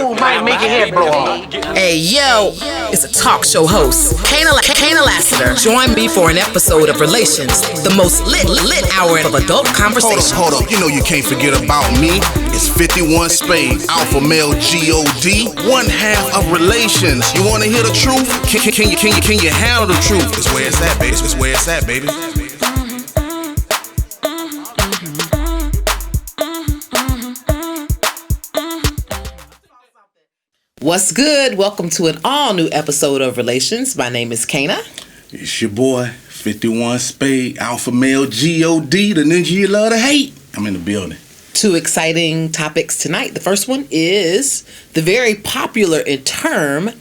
move might make your head blow off. Hey, yo, it's a talk show host, Kana Lassiter. Join me for an episode of Relations, the most lit hour of adult conversation. Hold up, you know you can't forget about me. It's 51 Spade, alpha male G-O-D, one half of Relations. You wanna hear the truth? Can you handle the truth? It's where it's at, baby. It's where it's at, baby. What's good? Welcome to an all-new episode of Relations. My name is Kana. It's your boy, 51 Spade, alpha male G-O-D, the ninja you love to hate. I'm in the building. Two exciting topics tonight. The first one is the very popular term,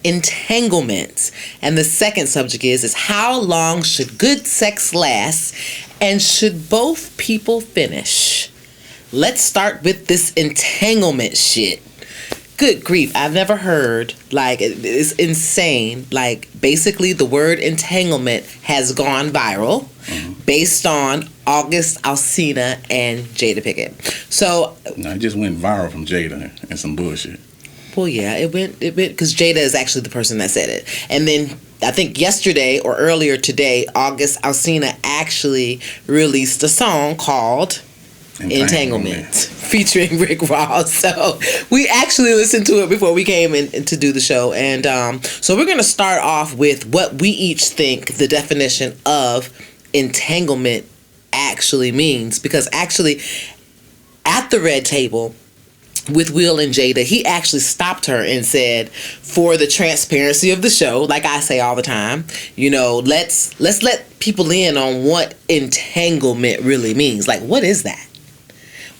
entanglement. And the second subject is how long should good sex last and should both people finish? Let's start with this entanglement shit. Good grief, I've never heard, it's insane. Basically the word entanglement has gone viral based on August Alsina and Jada Pinkett. So... No, it just went viral from Jada and some bullshit. Well, yeah, it went, because Jada is actually the person that said it. And then, I think yesterday or earlier today, August Alsina actually released a song called... Entanglement, featuring Rick Ross. So we actually listened to it before we came in to do the show. And so we're going to start off with what we each think the definition of entanglement actually means. Because actually, at the red table with Will and Jada, he actually stopped her and said, for the transparency of the show, like I say all the time, let's let people in on what entanglement really means. What is that?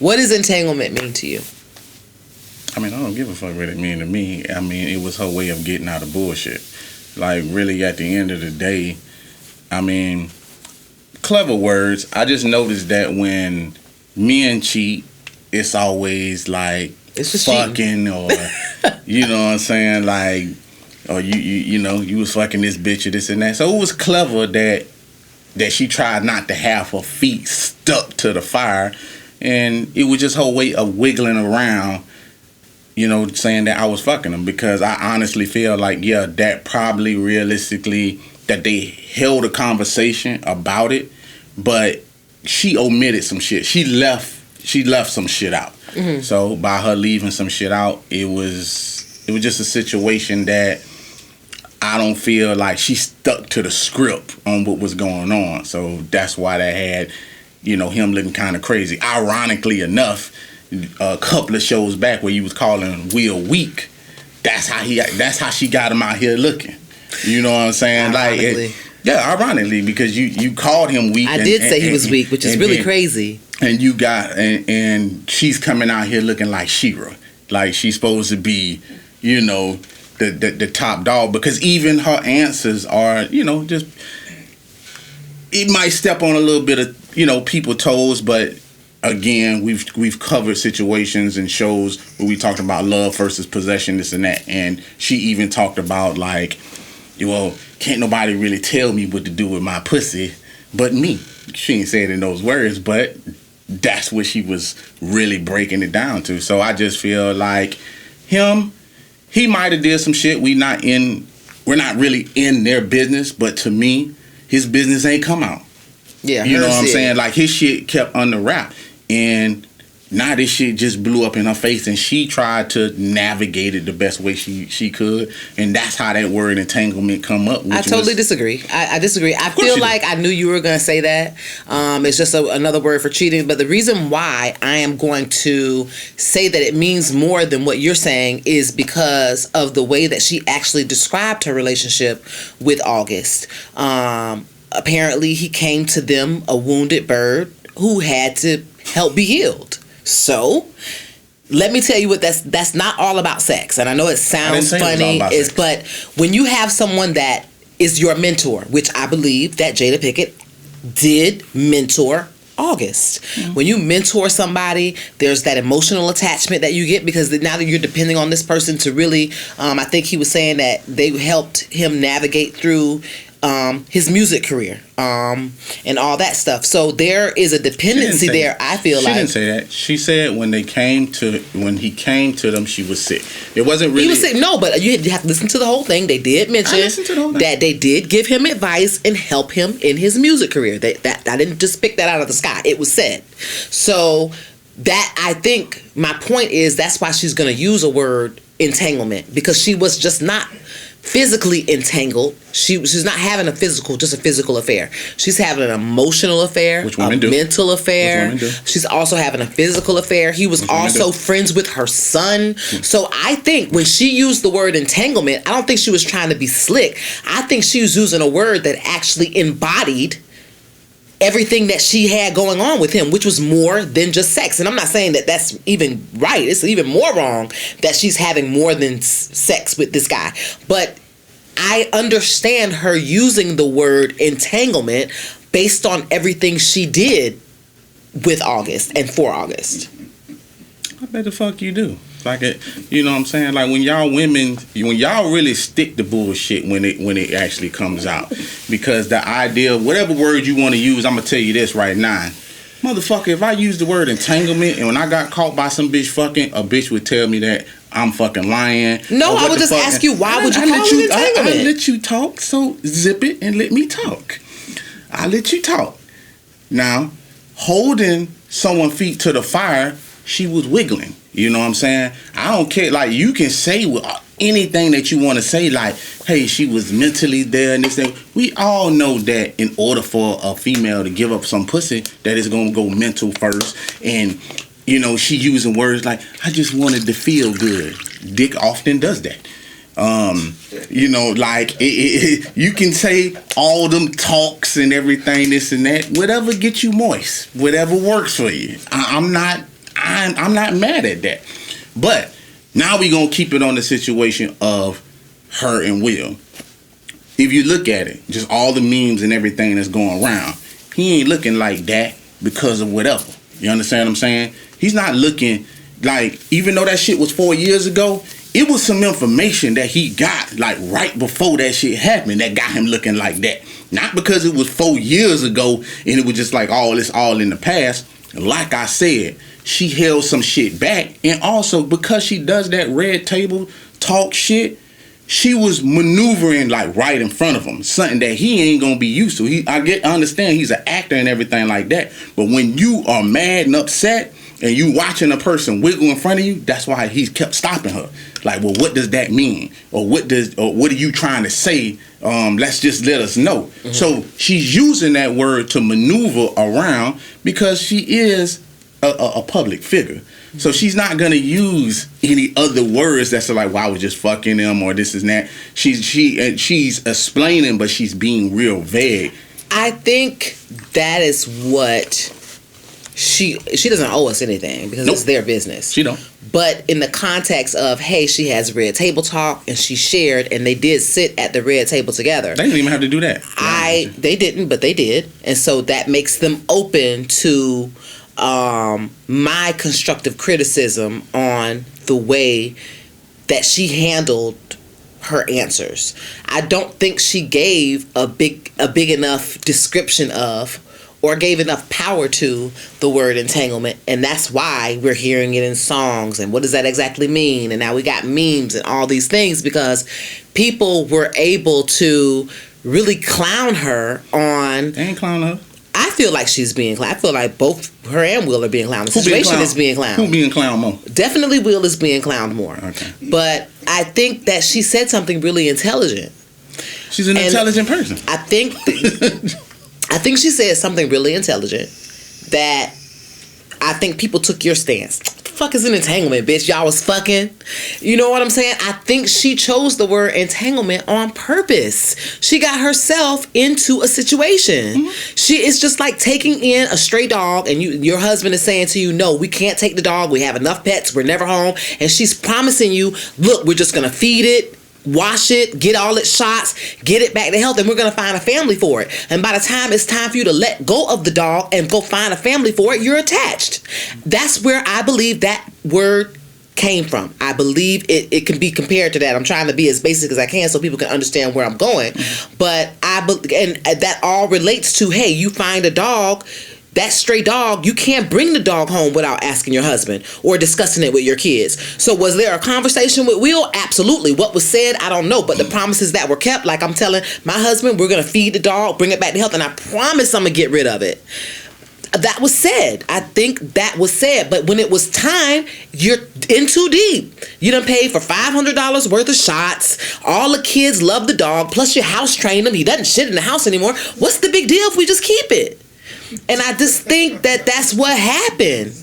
What does entanglement mean to you? I mean, I don't give a fuck what it mean to me. I mean, it was her way of getting out of bullshit. Really, at the end of the day, I mean, clever words. I just noticed that when men cheat, it's always it's just fucking cheating. Or, you know what I'm saying? Or you was fucking this bitch or this and that. So it was clever that she tried not to have her feet stuck to the fire. And it was just her way of wiggling around, saying that I was fucking them. Because I honestly feel that probably realistically that they held a conversation about it, but she omitted some shit. She left some shit out. Mm-hmm. So by her leaving some shit out, it was just a situation that I don't feel like she stuck to the script on what was going on. So that's why that had... him looking kind of crazy. Ironically enough, a couple of shows back where you was calling Will weak, that's how she got him out here looking. You know what I'm saying? Ironically. Ironically, because you called him weak. I did say he was weak, which is really crazy. And you got and she's coming out here looking like She-Ra, like she's supposed to be, the top dog. Because even her answers are, just it might step on a little bit of people toes, but again, we've covered situations and shows where we talked about love versus possession, this and that, and she even talked about can't nobody really tell me what to do with my pussy but me. She ain't said it in those words, but that's what she was really breaking it down to. So I just feel like he might have did some shit. We're not really in their business, but to me, his business ain't come out. Yeah, you know what I'm saying? His shit kept under wrap, and now this shit just blew up in her face, and she tried to navigate it the best way she could, and that's how that word entanglement come up. I totally disagree. I disagree. I feel like I knew you were going to say that. It's just another word for cheating, but the reason why I am going to say that it means more than what you're saying is because of the way that she actually described her relationship with August. Apparently, he came to them a wounded bird who had to help be healed. So, let me tell you what that's not all about sex. And I know it sounds funny, but when you have someone that is your mentor, which I believe that Jada Pinkett did mentor August. Mm-hmm. When you mentor somebody, there's that emotional attachment that you get because now that you're depending on this person to really, I think he was saying that they helped him navigate through his music career, and all that stuff. So there is a dependency there. I feel like she didn't say that. She said when he came to them, she was sick. It wasn't really. He was sick. No, but you have to listen to the whole thing. They did mention that they did give him advice and help him in his music career. That I didn't just pick that out of the sky. It was said. So that, I think my point is, that's why she's going to use a word entanglement, because she was just not physically entangled. She's not having just a physical affair. She's having an emotional affair, mental affair. She's also having a physical affair. He was also friends with her son. So I think when she used the word entanglement, I don't think she was trying to be slick. I think she was using a word that actually embodied everything that she had going on with him, which was more than just sex. And I'm not saying that that's even right. It's even more wrong that she's having more than sex with this guy. But I understand her using the word entanglement based on everything she did with August and for August. I bet the fuck you do. Like you know what I'm saying? Like when y'all really stick to bullshit when it actually comes out. Because the idea, whatever word you want to use, I'm gonna tell you this right now. Motherfucker, if I use the word entanglement and when I got caught by some bitch fucking, a bitch would tell me that I'm fucking lying. No, I would just ask you, why would you call it entanglement? I let you talk, so zip it and let me talk. I let you talk. Now, holding someone's feet to the fire, she was wiggling. You know what I'm saying? I don't care. Like, you can say anything that you want to say, like, hey, she was mentally there and this thing. We all know that in order for a female to give up some pussy, that is going to go mental first. And, you know, she using words like, I just wanted to feel good. Dick often does that. You know, like, you can say all them talks and everything, this and that. Whatever gets you moist. Whatever works for you. I'm not mad at that. But now we gonna keep it on the situation of her and Will. If you look at it, just all the memes and everything that's going around, he ain't looking like that because of whatever. You understand what I'm saying? He's not looking like, even though that shit was 4 years ago, it was some information that he got like right before that shit happened that got him looking like that. Not because it was 4 years ago and it was just like, oh, it's all in the past. Like I said, she held some shit back, and also because she does that red table talk shit, she was maneuvering like right in front of him, something that he ain't gonna be used to. I understand he's an actor and everything like that, but when you are mad and upset and you watching a person wiggle in front of you, that's why he kept stopping her. Like, well, what does that mean, or what are you trying to say? Let's just let us know. Mm-hmm. So she's using that word to maneuver around because she is a public figure. So she's not gonna use any other words that's like, well, I was just fucking them or this and that. She's explaining, but she's being real vague. I think that is what she doesn't owe us anything because it's their business. She don't. But in the context of, hey, she has red table talk and she shared and they did sit at the red table together. They didn't even have to do that. They didn't, but they did. And so that makes them open to my constructive criticism on the way that she handled her answers. I don't think she gave a big enough description of or gave enough power to the word entanglement, and that's why we're hearing it in songs. And what does that exactly mean? And now we got memes and all these things because people were able to really clown her on. They ain't clown her. I feel like she's being clowned. I feel like both her and Will are being clowned. The situation is being clowned. Who being clowned more? Definitely Will is being clowned more. Okay. But I think that she said something really intelligent. She's an intelligent person. I think she said something really intelligent that I think people took your stance. What the fuck is an entanglement, bitch? Y'all was fucking. You know what I'm saying? I think she chose the word entanglement on purpose. She got herself into a situation. Mm-hmm. It's just like taking in a stray dog and your husband is saying to you, no, we can't take the dog. We have enough pets. We're never home. And she's promising you, look, we're just going to feed it, wash it, get all its shots, get it back to health, and we're going to find a family for it. And by the time it's time for you to let go of the dog and go find a family for it, you're attached. That's where I believe that word came from. I believe it can be compared to that. I'm trying to be as basic as I can so people can understand where I'm going. But and that all relates to, hey, you find a dog, that stray dog, you can't bring the dog home without asking your husband or discussing it with your kids. So was there a conversation with Will? Absolutely. What was said, I don't know. But the promises that were kept, like I'm telling my husband, we're going to feed the dog, bring it back to health, and I promise I'm going to get rid of it. That was said. I think that was said. But when it was time, you're in too deep. You done paid for $500 worth of shots. All the kids love the dog. Plus your house trained him. He doesn't shit in the house anymore. What's the big deal if we just keep it? And I just think that that's what happened.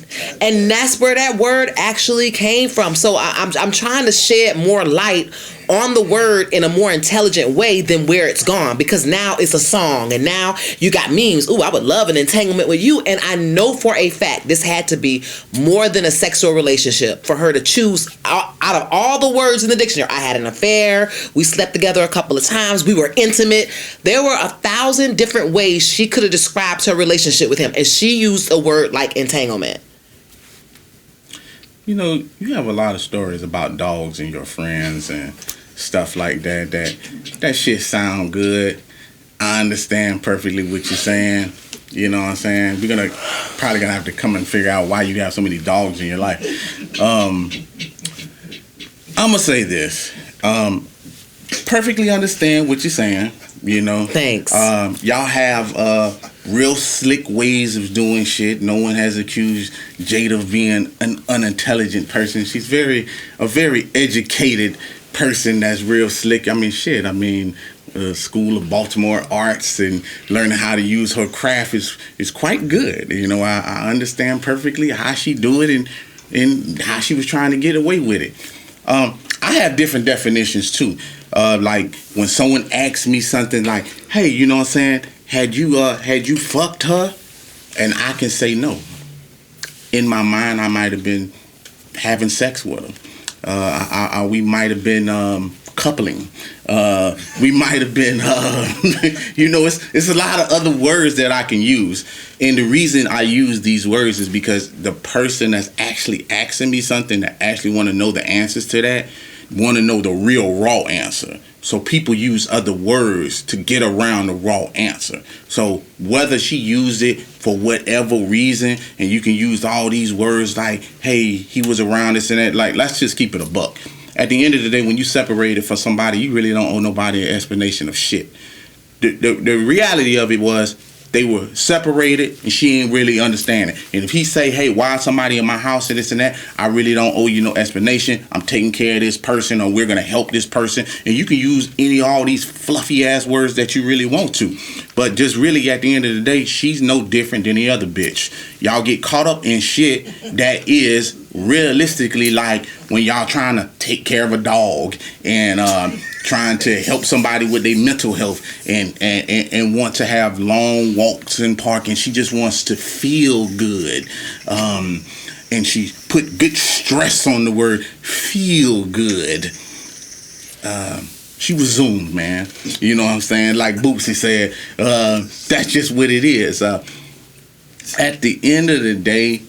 And that's where that word actually came from. So I'm trying to shed more light on the word in a more intelligent way than where it's gone, because now it's a song and now you got memes. Ooh, I would love an entanglement with you. And I know for a fact this had to be more than a sexual relationship for her to choose out of all the words in the dictionary. I had an affair. We slept together a couple of times. We were intimate. There were 1,000 different ways she could have described her relationship with him, and she used a word like entanglement. You know, you have a lot of stories about dogs and your friends and stuff like that. That shit sound good. I understand perfectly what you're saying. You know what I'm saying? We're probably gonna have to come and figure out why you have so many dogs in your life. I'm gonna say this. Perfectly understand what you're saying. You know. Thanks. Y'all have real slick ways of doing shit. No one has accused Jada of being an unintelligent person. She's a very educated person that's real slick. I mean, shit. I mean, School of Baltimore Arts and learning how to use her craft is quite good. You know, I understand perfectly how she do it and how she was trying to get away with it. I have different definitions too. Like when someone asks me something like, "Hey, you know what I'm saying? Had you fucked her?" And I can say no. In my mind, I might have been having sex with her. We might have been coupling. We might have been, you know, it's a lot of other words that I can use. And the reason I use these words is because the person that's actually asking me something, that actually want to know the answers to that, want to know the real raw answer. So people use other words to get around the raw answer. So whether she used it for whatever reason, and you can use all these words like, hey, he was around this and that, like, let's just keep it a buck. At the end of the day, when you separated from somebody, you really don't owe nobody an explanation of shit. The reality of it was they were separated and she ain't really understanding. And if he say, hey, why is somebody in my house and this and that, I really don't owe you no explanation. I'm taking care of this person, or we're going to help this person. And you can use all these fluffy ass words that you really want to. But just really at the end of the day, she's no different than any other bitch. Y'all get caught up in shit that is realistically like when y'all trying to take care of a dog and trying to help somebody with their mental health and want to have long walks in park, and she just wants to feel good. And she put good stress on the word feel good. She was zoomed, man. You know what I'm saying? Like Bootsy said, that's just what it is. At the end of the day,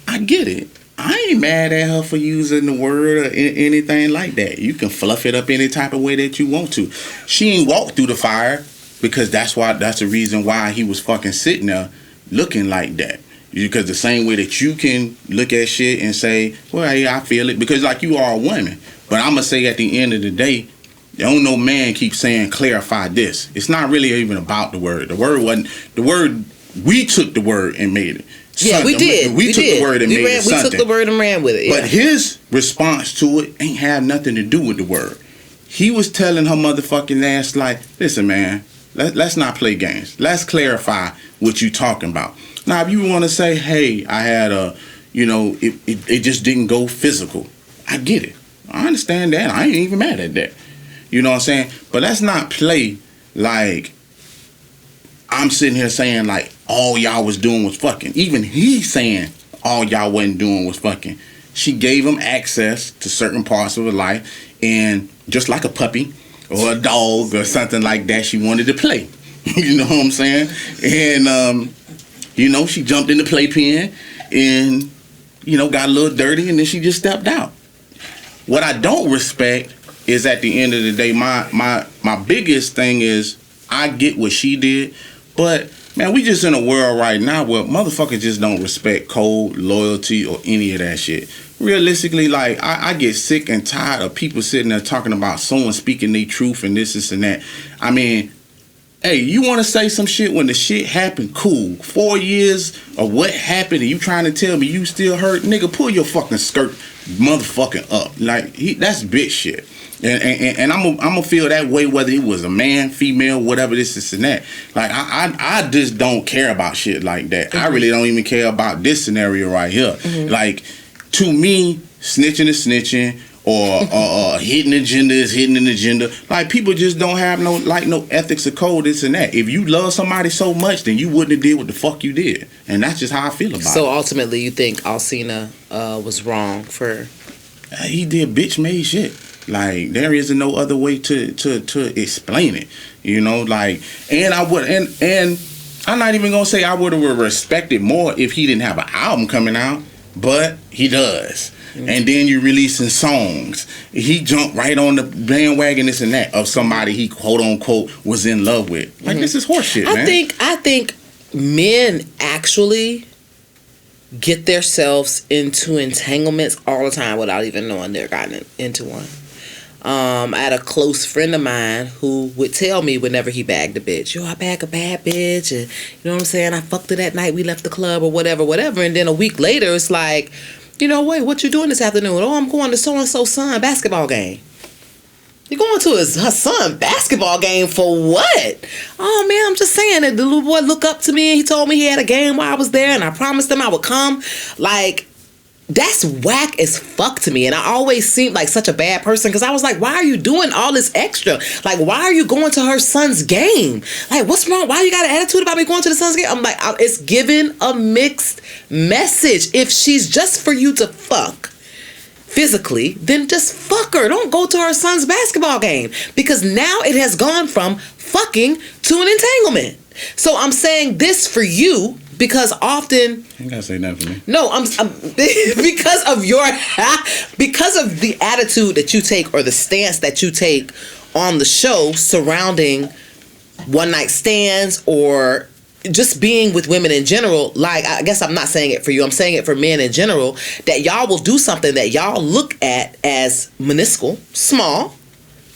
I get it. I ain't mad at her for using the word or anything like that. You can fluff it up any type of way that you want to. She ain't walked through the fire, because that's the reason why he was fucking sitting there looking like that. Because the same way that you can look at shit and say, well, yeah, I feel it, because like you are a woman. But I'm going to say at the end of the day, don't no man keep saying clarify this. It's not really even about the word. We took the word and made it. Yeah, we did. We took the word and made it something. We took the word and ran with it. Yeah. But his response to it ain't have nothing to do with the word. He was telling her motherfucking ass like, listen, man, let's not play games. Let's clarify what you talking about. Now, if you want to say, hey, I had it just didn't go physical. I get it. I understand that. I ain't even mad at that. You know what I'm saying? But let's not play like I'm sitting here saying like all y'all was doing was fucking. Even he's saying all y'all wasn't doing was fucking. She gave him access to certain parts of her life, and just like a puppy or a dog or something like that, she wanted to play. You know what I'm saying? And she jumped in the playpen and got a little dirty, and then she just stepped out. what I don't respect is at the end of the day, my biggest thing is I get what she did, but man, we just in a world right now where motherfuckers just don't respect code, loyalty, or any of that shit. Realistically, like, I get sick and tired of people sitting there talking about someone speaking their truth and this and that. I mean, hey, you want to say some shit when the shit happened? Cool. 4 years of what happened and you trying to tell me you still hurt? Nigga, pull your fucking skirt motherfucking up. Like, that's bitch shit. And I'm gonna feel that way whether it was a man, female, whatever this and that. Like, I just don't care about shit like that. Mm-hmm. I really don't even care about this scenario right here. Mm-hmm. Like, to me, snitching is snitching, or hitting agenda is hitting an agenda. Like, people just don't have no ethics or code, this and that. If you love somebody so much, then you wouldn't have did what the fuck you did. And that's just how I feel about it. So ultimately, you think Alcina was wrong for... he did bitch made shit. Like, there isn't no other way to explain it. You know, like, and I would, and I'm not even gonna say I would have respected more if he didn't have an album coming out, but he does. Mm-hmm. And then you releasing songs. He jumped right on the bandwagon, this and that, of somebody he quote unquote was in love with. Like, this is horseshit, man. I think men actually get themselves into entanglements all the time without even knowing they're gotten into one. I had a close friend of mine who would tell me whenever he bagged a bitch, yo, I bag a bad bitch, and you know what I'm saying, I fucked her that night, we left the club, or whatever, and then a week later, it's like, you know, wait, what you doing this afternoon? Oh, I'm going to so-and-so's son basketball game. You going to her son basketball game for what? Oh, man, I'm just saying that the little boy looked up to me, and he told me he had a game while I was there, and I promised him I would come. Like, that's whack as fuck to me. And I always seemed like such a bad person because I was like, why are you doing all this extra? Like, why are you going to her son's game? Like, what's wrong? Why you got an attitude about me going to the son's game? I'm like, it's giving a mixed message. If she's just for you to fuck physically, then just fuck her. Don't go to her son's basketball game, because now it has gone from fucking to an entanglement. So I'm saying this for you because often... You gotta say that for me. No, I'm because of the attitude that you take or the stance that you take on the show surrounding one night stands or just being with women in general. Like, I guess I'm not saying it for you, I'm saying it for men in general, that y'all will do something that y'all look at as minuscule, small,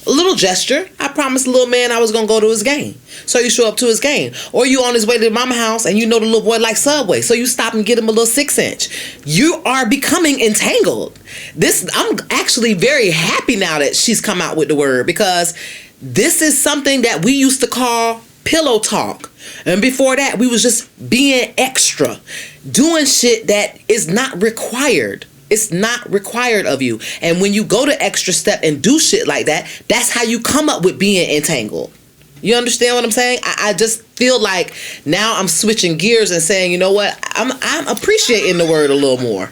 a little gesture. I promised the little man I was going to go to his game. So you show up to his game. Or you on his way to the mama house and you know the little boy likes Subway. So you stop and get him a little 6-inch. You are becoming entangled. I'm actually very happy now that she's come out with the word, because this is something that we used to call pillow talk. And before that, we was just being extra. Doing shit that is not required. It's not required of you. And when you go to extra step and do shit like that, that's how you come up with being entangled. You understand what I'm saying? I just feel like now I'm switching gears and saying, you know what? I'm appreciating the word a little more.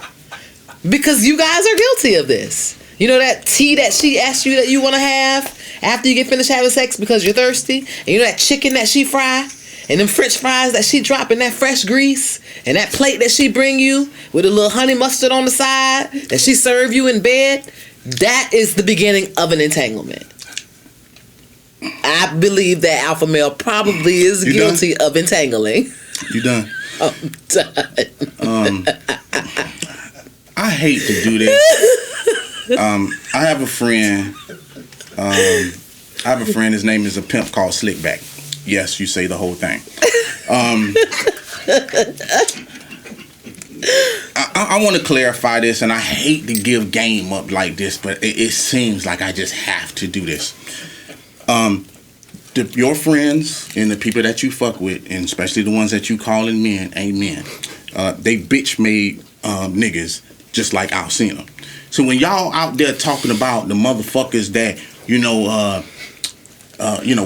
Because you guys are guilty of this. You know that tea that she asked you that you want to have after you get finished having sex because you're thirsty? And you know that chicken that she fry? And them French fries that she drop in that fresh grease, and that plate that she bring you with a little honey mustard on the side that she serve you in bed, that is the beginning of an entanglement. I believe that alpha male probably is guilty of entangling. You done? I'm done. I hate to do this. I have a friend. His name is a pimp called Slickback. Yes, you say the whole thing. I want to clarify this, and I hate to give game up like this, but it seems like I just have to do this. Your friends and the people that you fuck with, and especially the ones that you calling men, ain't men. They bitch made niggas just like Alcina. So when y'all out there talking about the motherfuckers that,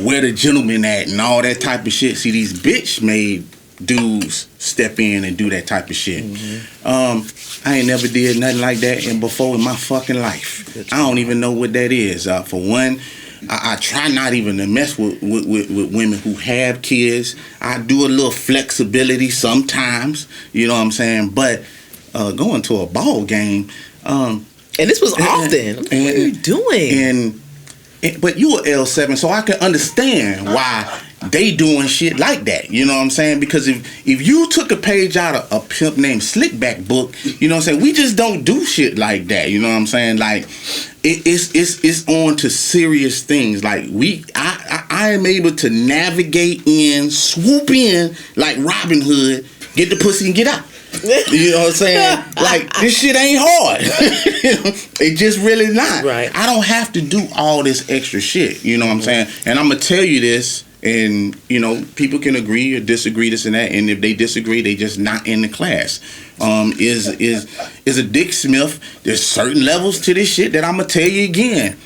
where the gentleman at and all that type of shit. See, these bitch made dudes step in and do that type of shit. Mm-hmm. I ain't never did nothing like that before in my fucking life. I don't even know what that is. For one, I try not even to mess with women who have kids. I do a little flexibility sometimes, you know what I'm saying? But going to a ball game, And this was often. What are you doing? But you were L7, so I can understand why they doing shit like that. You know what I'm saying? Because if you took a page out of a pimp named Slickback book, you know what I'm saying? We just don't do shit like that. You know what I'm saying? Like it's on to serious things. Like I am able to navigate in, swoop in like Robin Hood, get the pussy and get out. You know what I'm saying? Like, this shit ain't hard. It just really not. Right. I don't have to do all this extra shit. You know what I'm saying? And I'm gonna tell you this, and you know, people can agree or disagree, this and that. And if they disagree, they just not in the class. Is a Dick Smith? There's certain levels to this shit that I'm gonna tell you again.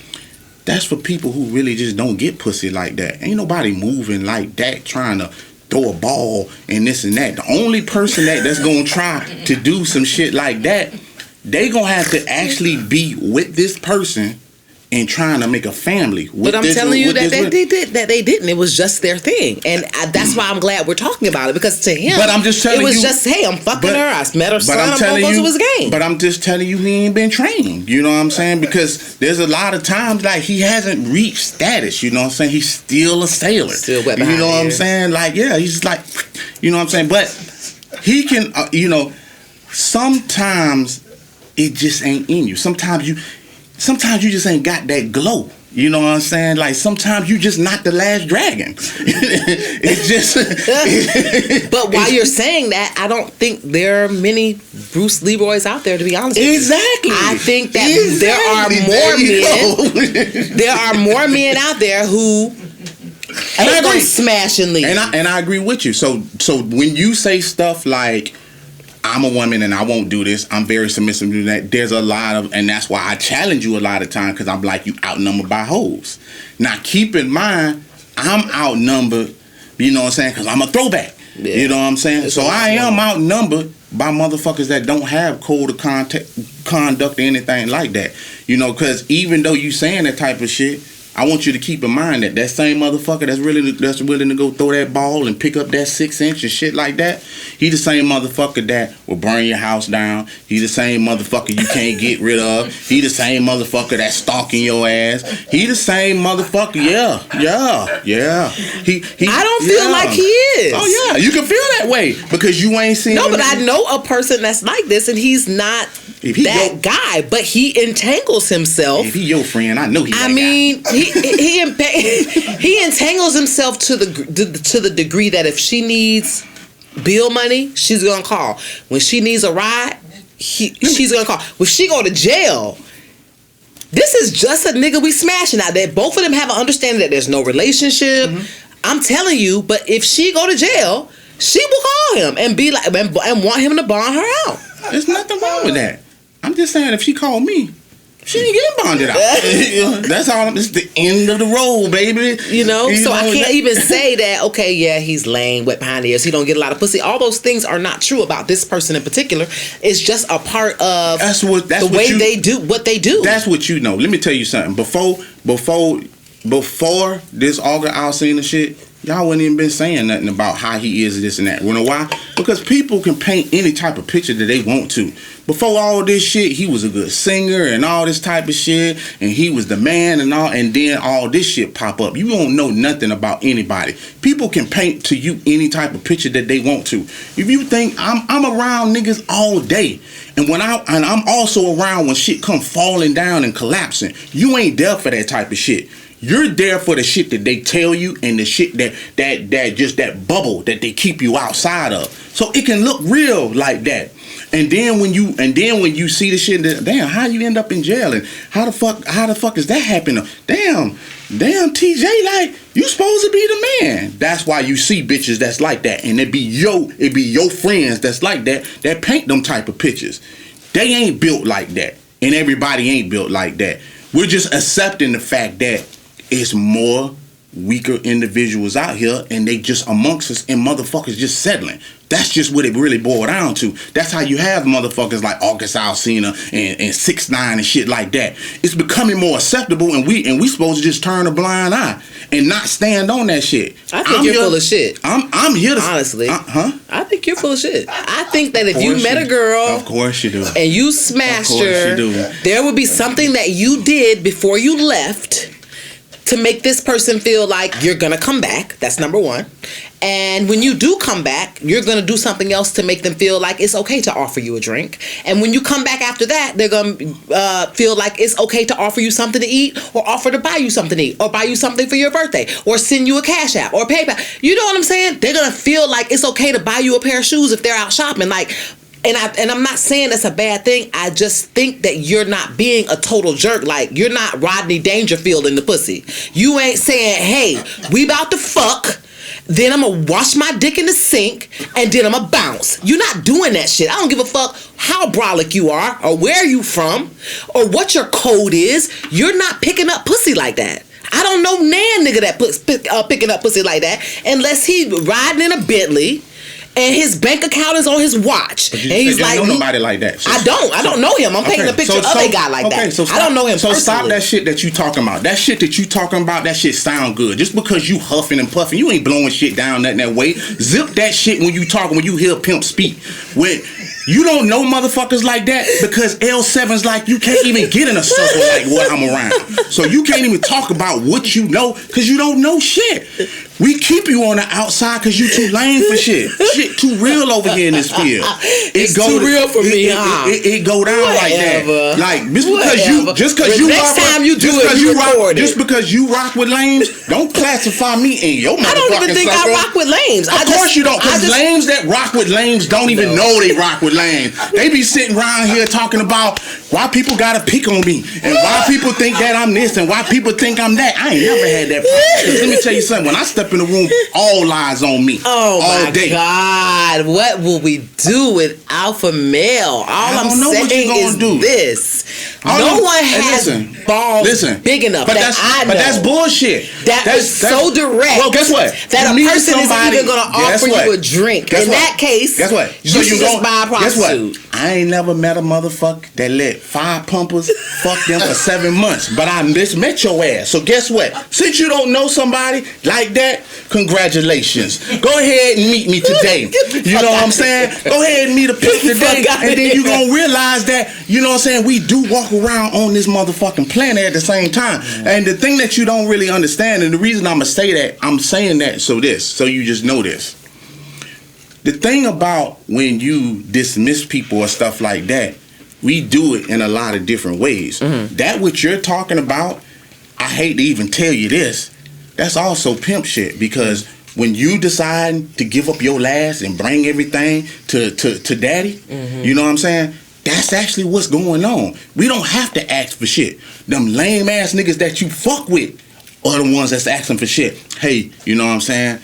That's for people who really just don't get pussy like that. Ain't nobody moving like that trying to throw a ball and this and that. The only person that's gonna try to do some shit like that, they gonna have to actually be with this person and trying to make a family. But I'm telling you that they didn't. It was just their thing, and that's why I'm glad we're talking about it, because to him, but I'm just telling it was you, just, hey, I'm fucking her. I met her son. I'm telling going to you, his game. But I'm just telling you, he ain't been trained. You know what I'm saying? Because there's a lot of times like he hasn't reached status. You know what I'm saying? He's still a sailor. Still wet behind you know what I'm saying? Like, yeah, he's just like, you know what I'm saying? But he can, you know, sometimes it just ain't in you. Sometimes you just ain't got that glow. You know what I'm saying? Like, sometimes you just not the last dragon. It's just. But while you're saying that, I don't think there are many Bruce Leroys out there, to be honest with you. Exactly. I think that there are more men out there who ain't gonna smash and leave. And I agree with you. So when you say stuff like, I'm a woman and I won't do this, I'm very submissive to that, there's a lot of, and that's why I challenge you a lot of times, because I'm like, you outnumbered by hoes. Now keep in mind, I'm outnumbered, you know what I'm saying, because I'm a throwback. Yeah. You know what I'm saying? So I am outnumbered by motherfuckers that don't have code of conduct or anything like that. You know, because even though you saying that type of shit, I want you to keep in mind that same motherfucker that's willing to go throw that ball and pick up that 6-inch and shit like that, he the same motherfucker that will burn your house down. He the same motherfucker you can't get rid of. He the same motherfucker that's stalking your ass. He the same motherfucker. Yeah. He I don't feel like he is. Oh yeah, you can feel that way because you ain't seen. No, but I know a person that's like this, and he's not that guy. But he entangles himself. If he your friend, I know he. I mean, he entangles himself to the degree that if she needs bill money, she's gonna call. When she needs a ride, she's gonna call. When she go to jail, this is just a nigga we smashing out there. Both of them have an understanding that there's no relationship. Mm-hmm. I'm telling you, but if she go to jail, she will call him and be like, and want him to bond her out. There's nothing wrong with that. I'm just saying, if she called me, she ain't getting bonded out. That's all. It's the end of the road, baby. You know, so I can't even say that. Okay, yeah, he's lame, wet behind the ears. He don't get a lot of pussy. All those things are not true about this person in particular. It's just a part of the way they do what they do. That's what you know. Let me tell you something. Before this August Alsina shit, y'all wouldn't even been saying nothing about how he is, this and that. You know why? Because people can paint any type of picture that they want to. Before all this shit, he was a good singer and all this type of shit, and he was the man and all, and then all this shit pop up. You don't know nothing about anybody. People can paint to you any type of picture that they want to. If you think I'm around niggas all day, and I'm also around when shit come falling down and collapsing, you ain't there for that type of shit. You're there for the shit that they tell you and the shit that just that bubble that they keep you outside of. So it can look real like that. And then when you see the shit, damn, how you end up in jail and how the fuck is that happening? Damn, TJ, like, you supposed to be the man. That's why you see bitches that's like that, and it be your friends that's like that paint them type of pictures. They ain't built like that, and everybody ain't built like that. We're just accepting the fact that it's more weaker individuals out here, and they just amongst us, and motherfuckers just settling. That's just what it really boiled down to. That's how you have motherfuckers like August Alsina and 6ix9ine and shit like that. It's becoming more acceptable, and we supposed to just turn a blind eye and not stand on that shit. I think you're full of shit. I'm here to honestly. I think you're full of shit. I think that if Of you course met you- a girl, of course you do, and you smashed Of course her, you do. there would be something that you did before you left to make this person feel like you're gonna come back. That's number one. And when you do come back, you're gonna do something else to make them feel like it's okay to offer you a drink. And when you come back after that, they're gonna feel like it's okay to offer you something to eat, or offer to buy you something to eat, or buy you something for your birthday, or send you a Cash App or PayPal. You know what I'm saying? They're gonna feel like it's okay to buy you a pair of shoes if they're out shopping. Like, and I'm not saying that's a bad thing. I just think that you're not being a total jerk. Like, you're not Rodney Dangerfield in the pussy. You ain't saying, hey, we about to fuck, then I'm gonna wash my dick in the sink, and then I'm gonna bounce. You're not doing that shit. I don't give a fuck how brolic you are, or where you from, or what your code is. You're not picking up pussy like that. I don't know nan nigga that picking up pussy like that unless he riding in a Bentley and his bank account is on his watch. But and he's like, don't know nobody like that. So, I don't know him. I'm painting a picture of a guy like that. So stop, I don't know him So personally. stop that shit that you talking about. That shit that you talking about, that shit sound good. Just because you huffing and puffing, you ain't blowing shit down that way. Zip that shit when you talking, when you hear pimp speak. When you don't know motherfuckers like that, because L7's like, you can't even get in a circle like what I'm around. So you can't even talk about what you know, because you don't know shit. We keep you on the outside because you too lame for shit. Shit too real over here in this field. It's too real for me, huh? It go down like that. Whatever. Like just because The you next rock time with, you do just it, because you you rock, record it. just because you rock with lames, don't classify me in your motherfucking I don't even think circle. I rock with lames. Of course you don't, because lames that rock with lames don't even know they rock with lames. They be sitting around here talking about why people gotta pick on me, and why people think that I'm this, and why people think I'm that. I ain't never had that problem. 'Cause let me tell you something. When I step in the room, all lies on me. Oh all my day. God! What will we do with alpha male? All I'm don't know what you saying gonna is do. this: I no don't know. one Hey, has listen. balls big enough but that that's, I know. But that's bullshit. That's so direct. Well, guess what? That You a meet person somebody- is even going to Guess offer what? you a drink. Guess In what? that case, Guess what? you should just buy a Guess prostitute. what? I ain't never met a motherfucker that let 5 pumpers fuck them for 7 months, but I just met your ass. So guess what? Since you don't know somebody like that, congratulations. Go ahead and meet me today. You know what I'm saying? Go ahead and meet a pimp today, and then you gonna realize that, you know what I'm saying, we do walk around on this motherfucking planet at the same time. And the thing that you don't really understand, and the reason I'm saying that so you just know this. The thing about when you dismiss people or stuff like that, we do it in a lot of different ways. That what you're talking about, I hate to even tell you this, that's also pimp shit, because when you decide to give up your last and bring everything to daddy, you know what I'm saying? That's actually what's going on. We don't have to ask for shit. Them lame ass niggas that you fuck with are the ones that's asking for shit. Hey, you know what I'm saying?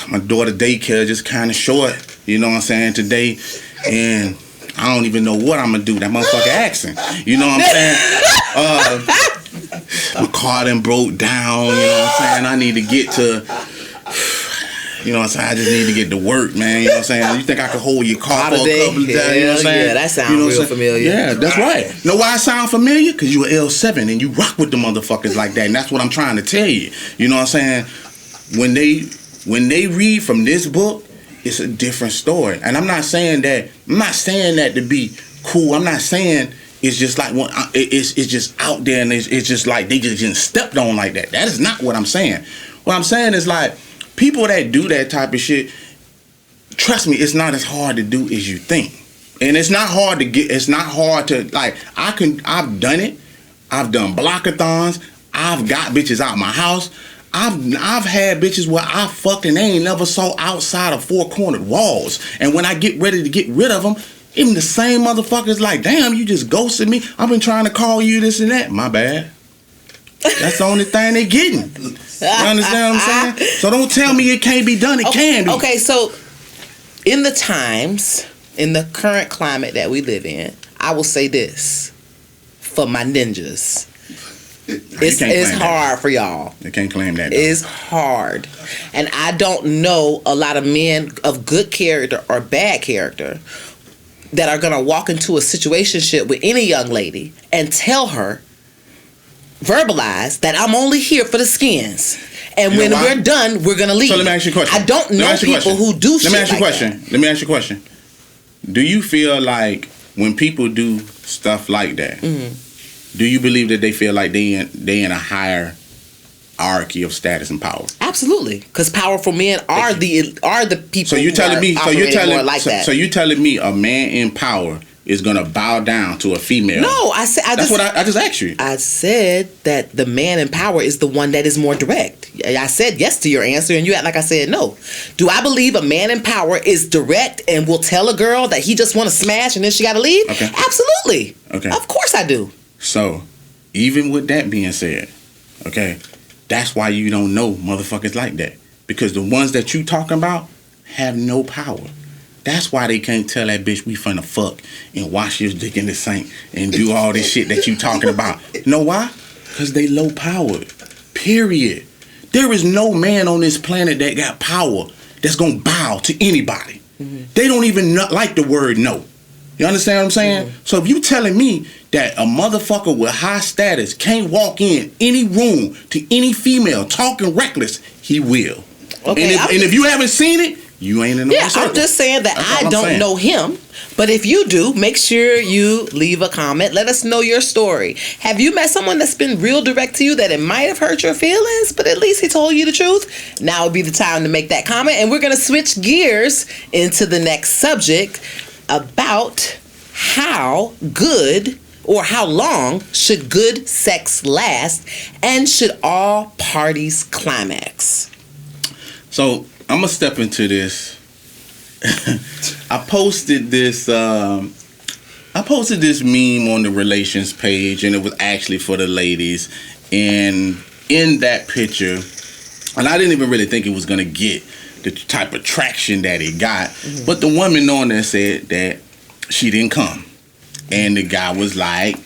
My daughter daycare just kind of short, you know what I'm saying, today, and I don't even know what I'm gonna do. That motherfucker asking, you know what I'm saying? My car done broke down, you know what I'm saying? I need to get to, you know what I'm saying? I just need to get to work, man. You know what I'm saying? You think I could hold your car for a couple of times? You know what I'm saying? Yeah, that sounds You know what real I'm saying? familiar. Yeah, that's right. Know why I sound familiar? Because you a L7 and you rock with the motherfuckers like that. And that's what I'm trying to tell you. You know what I'm saying? When they read from this book, it's a different story. And I'm not saying that to be cool. I'm not saying it's just like it's just out there and it's just like they just stepped on like that. That is not what I'm saying. What I'm saying is, like, people that do that type of shit, trust me, it's not as hard to do as you think. And it's not hard to get, it's not hard to, like, I've done it. I've done blockathons. I've got bitches out my house. I've had bitches where I fucked and they ain't never saw outside of 4-cornered walls. And when I get ready to get rid of them, even the same motherfuckers like, damn, you just ghosted me. I've been trying to call you this and that. My bad. That's the only thing they getting. You understand what I'm saying? So don't tell me it can't be done. It can be. Okay, so in the times, in the current climate that we live in, I will say this for my ninjas. It's hard for y'all. They can't claim that. It's hard. And I don't know a lot of men of good character or bad character that are going to walk into a situationship with any young lady and tell her, verbalize that I'm only here for the skins. And when we're done, we're going to leave. So let me ask you a question. I don't know people who do shit like that. Let me ask you a question. Do you feel like when people do stuff like that, do you believe that they feel like they in a higher hierarchy of status and power? Absolutely, because powerful men are the people. So you telling me? That. So you telling me a man in power is gonna bow down to a female? No, I said that's what I just asked you. I said that the man in power is the one that is more direct. I said yes to your answer, and you act like I said no. Do I believe a man in power is direct and will tell a girl that he just want to smash and then she got to leave? Okay. Absolutely. Okay. Of course I do. So, even with that being said, okay, that's why you don't know motherfuckers like that. Because the ones that you talking about have no power. That's why they can't tell that bitch we finna fuck and wash your dick in the sink and do all this shit that you talking about. You know why? Because they low powered. Period. There is no man on this planet that got power that's gonna bow to anybody. They don't even like the word no. You understand what I'm saying? So if you telling me that a motherfucker with high status can't walk in any room to any female talking reckless, he will. Okay, and if you haven't seen it, you ain't in the right circle. I'm just saying that I don't know him. But if you do, make sure you leave a comment. Let us know your story. Have you met someone that's been real direct to you that it might have hurt your feelings, but at least he told you the truth? Now would be the time to make that comment. And we're going to switch gears into the next subject about how good or how long should good sex last, and should all parties climax? So I'm gonna step into this. I posted this meme on the relations page, and it was actually for the ladies. And in that picture, and I didn't even really think it was gonna get the type of traction that it got, but the woman on there said that she didn't come, and the guy was like,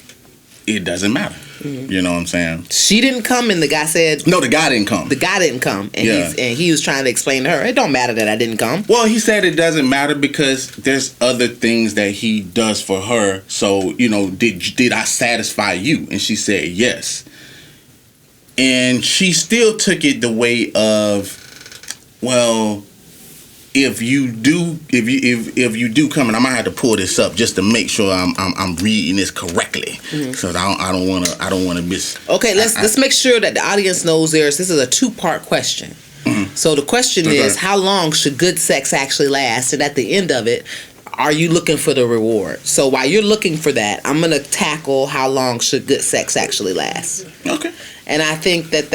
"It doesn't matter." You know what I'm saying? She didn't come, and the guy said... No, the guy didn't come. The guy didn't come, and he was trying to explain to her, it don't matter that I didn't come. Well, he said it doesn't matter because there's other things that he does for her. So, you know, did I satisfy you? And she said yes. And she still took it the way of, well, if you do come, and I might have to pull this up just to make sure I'm reading this correctly, so I don't want to miss. Okay, let's make sure that the audience knows this is a 2-part question. So the question is, how long should good sex actually last? And at the end of it, are you looking for the reward? So while you're looking for that, I'm gonna tackle how long should good sex actually last. Okay. And I think that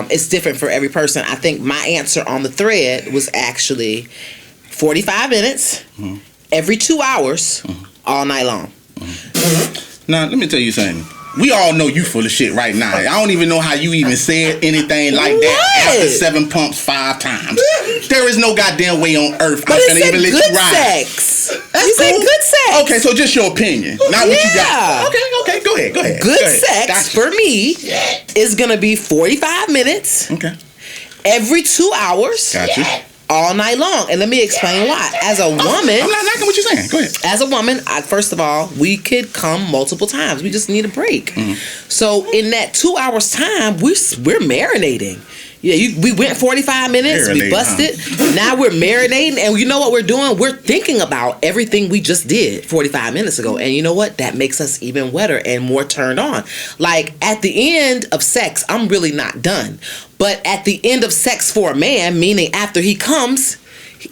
it's different for every person. I think my answer on the thread was actually 45 minutes, every 2 hours, all night long. Now, let me tell you something. We all know you full of shit right now. I don't even know how you even said anything like that after 7 pumps 5 times. There is no goddamn way on earth I'm gonna even let you ride. Sex. You said good sex. Okay, so just your opinion, not what you got. Okay, go ahead. Good sex for me is gonna be 45 minutes. Okay. Every 2 hours. Gotcha. All night long. And let me explain why. As a woman... I'm not knocking what you're saying. Go ahead. As a woman, first of all, we could come multiple times. We just need a break. So in that 2 hours time, we're marinating. Yeah, we went 45 minutes, we busted. Now we're marinating, and you know what we're doing? We're thinking about everything we just did 45 minutes ago. And you know what? That makes us even wetter and more turned on. Like, at the end of sex, I'm really not done. But at the end of sex for a man, meaning after he comes,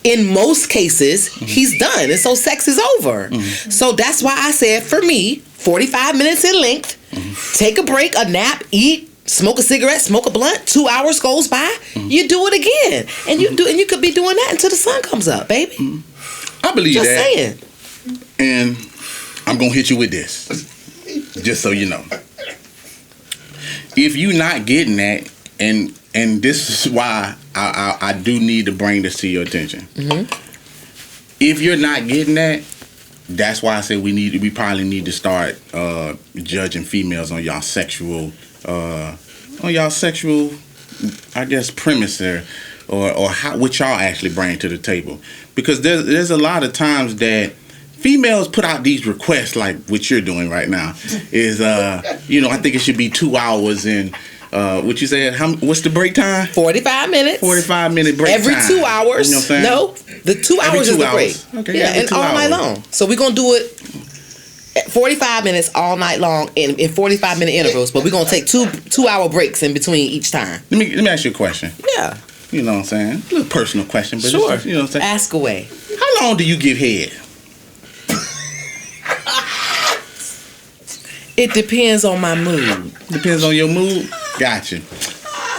in most cases, he's done. And so sex is over. So that's why I said, for me, 45 minutes in length, take a break, a nap, eat, smoke a cigarette, smoke a blunt, 2 hours goes by, you do it again. And you could be doing that until the sun comes up, baby. I believe just that. Saying. And I'm going to hit you with this, just so you know. If you not getting that, and this is why I do need to bring this to your attention. If you're not getting that, that's why I say we probably need to start judging females on y'all sexual, I guess, premise there, or how what y'all actually bring to the table. Because there's a lot of times that females put out these requests like what you're doing right now is I think it should be 2 hours and what you said, what's the break time? 45 minute break every time. 2 hours. You know what I'm saying? No, the 2 hours is the break. Okay, yeah, and all night long. So we're gonna do it at 45 minutes all night long in 45-minute intervals, but we're gonna take 2 hour breaks in between each time. Let me ask you a question. Yeah. You know what I'm saying? A little personal question, but sure. You know what I'm saying? Ask away. How long do you give head? It depends on my mood. Depends on your mood? Gotcha.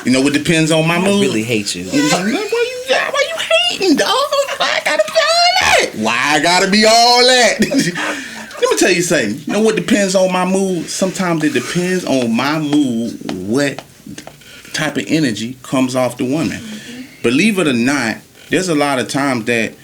You know what depends on my mood? I really hate you. Why you hating, dog? Why I gotta be all that? Why I gotta be all that? Let me tell you something. You know what depends on my mood? Sometimes it depends on my mood what type of energy comes off the woman. Believe it or not, there's a lot of times that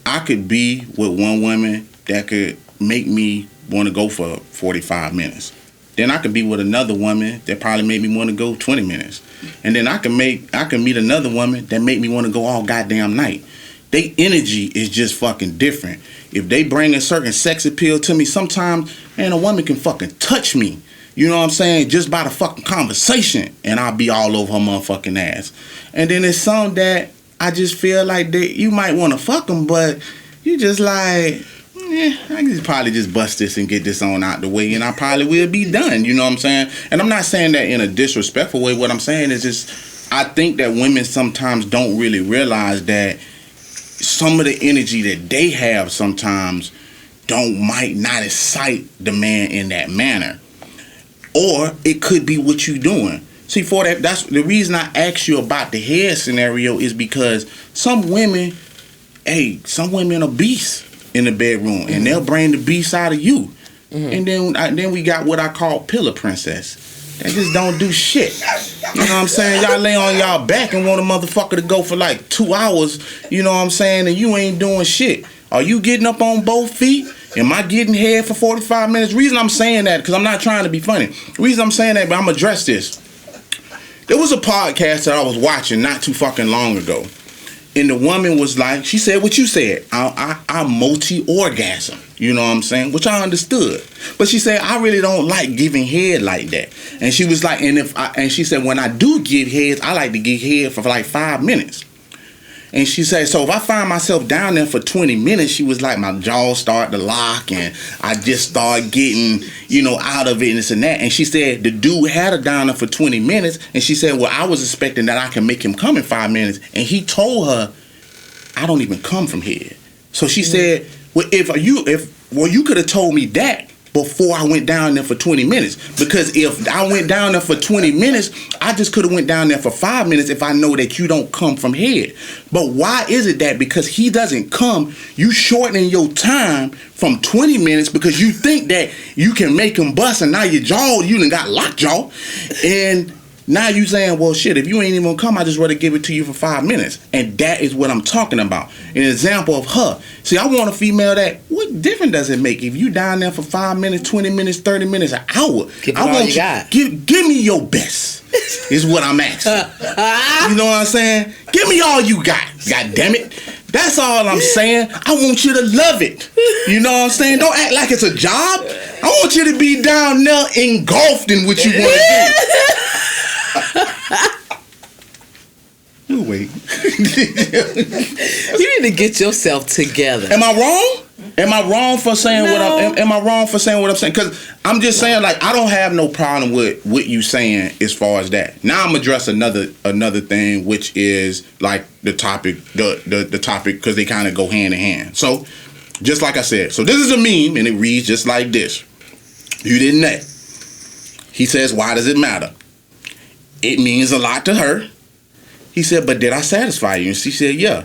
I could be with one woman that could make me want to go for 45 minutes. Then I could be with another woman that probably made me want to go 20 minutes. And then I can meet another woman that make me want to go all goddamn night. They energy is just fucking different. If they bring a certain sex appeal to me, sometimes, man, a woman can fucking touch me. You know what I'm saying? Just by the fucking conversation. And I'll be all over her motherfucking ass. And then there's some that I just feel like that you might want to fuck them, but you just like, I can probably just bust this and get this on out the way, and I probably will be done. You know what I'm saying? And I'm not saying that in a disrespectful way. What I'm saying is just, I think that women sometimes don't really realize that some of the energy that they have sometimes might not excite the man in that manner. Or it could be what you're doing. See, for that's the reason I asked you about the head scenario is because some women are beasts in the bedroom, and they'll bring the beast out of you. And then we got what I call pillar princess. They just don't do shit. You know what I'm saying? Y'all lay on y'all back and want a motherfucker to go for like 2 hours, you know what I'm saying, and you ain't doing shit. Are you getting up on both feet? Am I getting head for 45 minutes? The reason I'm saying that, because I'm not trying to be funny. The reason I'm saying that, but I'm going to address this. There was a podcast that I was watching not too fucking long ago. And the woman was like, she said what you said. I'm multi-orgasm. You know what I'm saying? Which I understood. But she said, I really don't like giving head like that. And she was like, and she said, when I do give heads, I like to give head for like 5 minutes. And she said, so if I find myself down there for 20 minutes, she was like, my jaw start to lock and I just start getting, out of it and this and that. And she said, the dude had her down there for 20 minutes. And she said, well, I was expecting that I can make him come in 5 minutes. And he told her, I don't even come from here. So she said, well, you could have told me that before I went down there for 20 minutes. Because if I went down there for 20 minutes, I just could have went down there for 5 minutes if I know that you don't come from here. But why is it that because he doesn't come, you shortening your time from 20 minutes because you think that you can make him bust and now you done got lockjaw. And now you saying, well, shit, if you ain't even gonna come, I just rather give it to you for 5 minutes. And that is what I'm talking about. An example of her. See, I want a female that, what difference does it make if you down there for 5 minutes, 20 minutes, 30 minutes, an hour? Give it all you got. Give me your best, is what I'm asking. You know what I'm saying? Give me all you got, God damn it. That's all I'm saying. I want you to love it. You know what I'm saying? Don't act like it's a job. I want you to be down there engulfed in what you want to do. You wait. You need to get yourself together. Am I wrong? Am I wrong for saying am I wrong for saying what I'm saying? Because I'm just saying, like, I don't have no problem with what you saying as far as that. Now I'm address another thing, which is like the topic, the topic, because they kind of go hand in hand. So, just like I said, so this is a meme, and it reads just like this: you didn't nut. He says, why does it matter? It means a lot to her. He said, but did I satisfy you? And she said, yeah.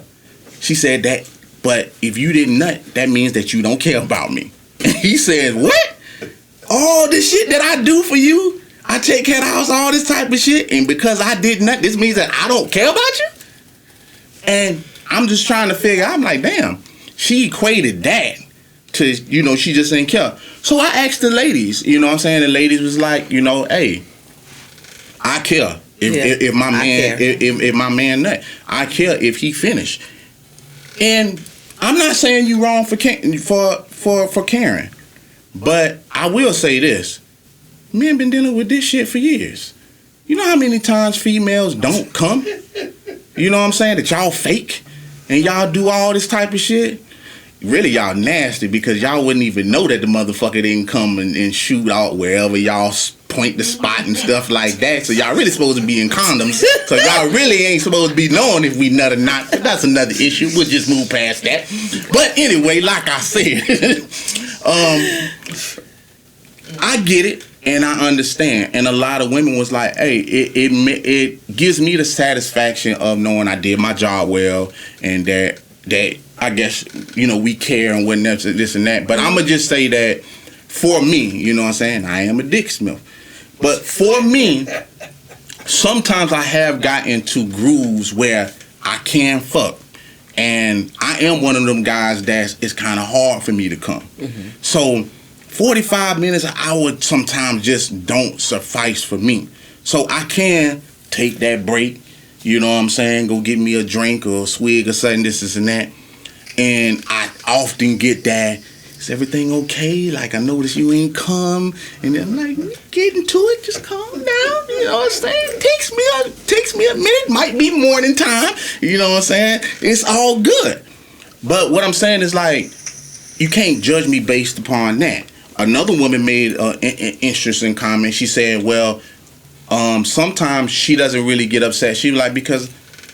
She said that, but if you didn't nut, that means that you don't care about me. And he said, what? All this shit that I do for you, I take care of the house, all this type of shit, and because I did nut, this means that I don't care about you? And I'm just trying to figure, I'm like, damn, she equated that to, she just didn't care. So I asked the ladies, you know what I'm saying? The ladies was like, hey, I care. If my man, if my man nut, I care if he finished. And I'm not saying you wrong for caring, but I will say this: men been dealing with this shit for years. You know how many times females don't come? You know what I'm saying? That y'all fake and y'all do all this type of shit. Really, y'all nasty because y'all wouldn't even know that the motherfucker didn't come and shoot out wherever y'all point the spot and stuff like that. So y'all really supposed to be in condoms. So y'all really ain't supposed to be knowing if we nut or not. But that's another issue. We'll just move past that. But anyway, like I said, I get it and I understand. And a lot of women was like, hey, it gives me the satisfaction of knowing I did my job well and that I guess, we care and whatnot, this and that. But I'm going to just say that for me, you know what I'm saying? I am a dick smith. But for me, sometimes I have got into grooves where I can fuck. And I am one of them guys that it's kind of hard for me to come. Mm-hmm. So 45 minutes, an hour sometimes just don't suffice for me. So I can take that break, you know what I'm saying? Go get me a drink or a swig or something, this and that. And I often get that, is everything okay? Like, I noticed you ain't come. And I'm like, get into it, just calm down. You know what I'm saying? Takes me a minute, might be morning time. You know what I'm saying? It's all good. But what I'm saying is, like, you can't judge me based upon that. Another woman made an interesting comment. She said, well, sometimes she doesn't really get upset. She was like, because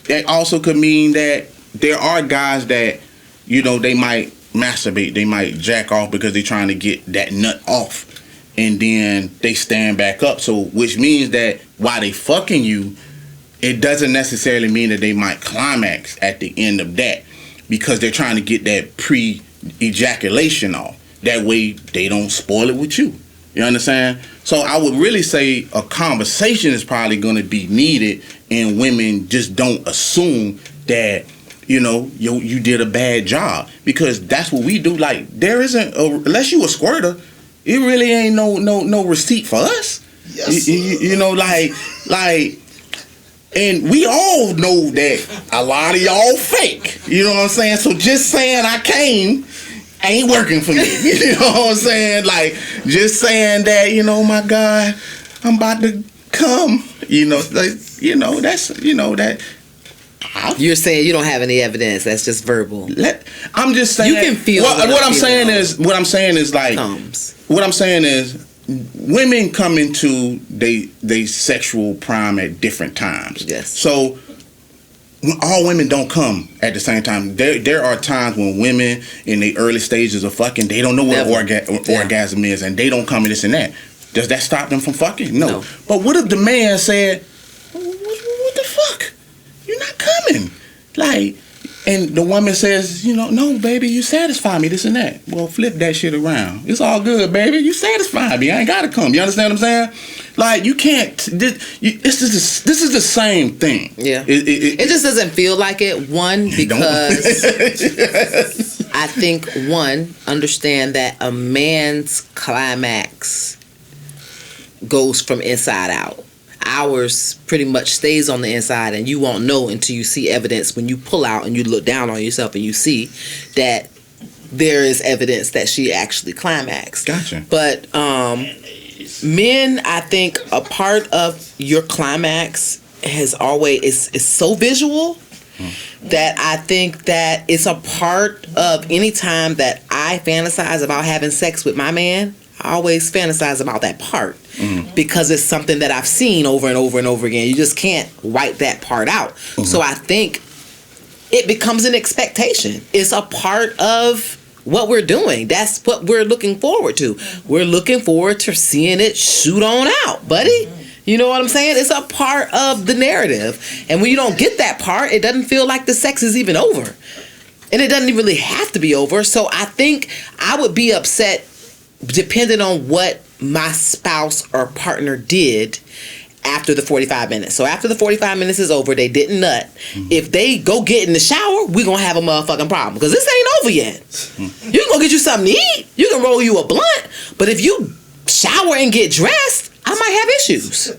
that also could mean that there are guys that, they might masturbate, they might jack off because they're trying to get that nut off, and then they stand back up. So, which means that while they fucking you, it doesn't necessarily mean that they might climax at the end of that because they're trying to get that pre-ejaculation off. That way, they don't spoil it with you. You understand? So I would really say a conversation is probably going to be needed, and women just don't assume that, you did a bad job, because that's what we do. Like, there isn't, unless you a squirter, it really ain't no receipt for us. Yes, and we all know that a lot of y'all fake. You know what I'm saying? So just saying I came ain't working for me. You know what I'm saying? Like, just saying that, my God, I'm about to come. That. You're saying you don't have any evidence. That's just verbal. I'm just saying. You can feel. What I'm saying is like. What I'm saying is, women come into they sexual prime at different times. Yes. So all women don't come at the same time. There are times when women in the early stages of fucking, they don't know what orgasm is, and they don't come in this and that. Does that stop them from fucking? No. But what if the man said, what the fuck? You're not coming. Like, and the woman says, no, baby, you satisfy me, this and that. Well, flip that shit around. It's all good, baby. You satisfy me. I ain't gotta come. You understand what I'm saying? Like, you can't. This is the same thing. Yeah. It just doesn't feel like it. One, because I think understand that a man's climax goes from inside out. Ours pretty much stays on the inside, and you won't know until you see evidence when you pull out and you look down on yourself and you see that there is evidence that she actually climaxed. Gotcha. But men, I think a part of your climax has always is so visual that I think that it's a part of any time that I fantasize about having sex with my man. I always fantasize about that part because it's something that I've seen over and over and over again. You just can't wipe that part out. So I think it becomes an expectation. It's a part of what we're doing. That's what we're looking forward to. We're looking forward to seeing it shoot on out, buddy. You know what I'm saying? It's a part of the narrative. And when you don't get that part, it doesn't feel like the sex is even over. And it doesn't really have to be over. So I think I would be upset depending on what my spouse or partner did after the 45 minutes. So after the 45 minutes is over, they didn't nut. If they go get in the shower, we're going to have a motherfucking problem because this ain't over yet. You can go get you something to eat. You can roll you a blunt. But if you shower and get dressed, I might have issues.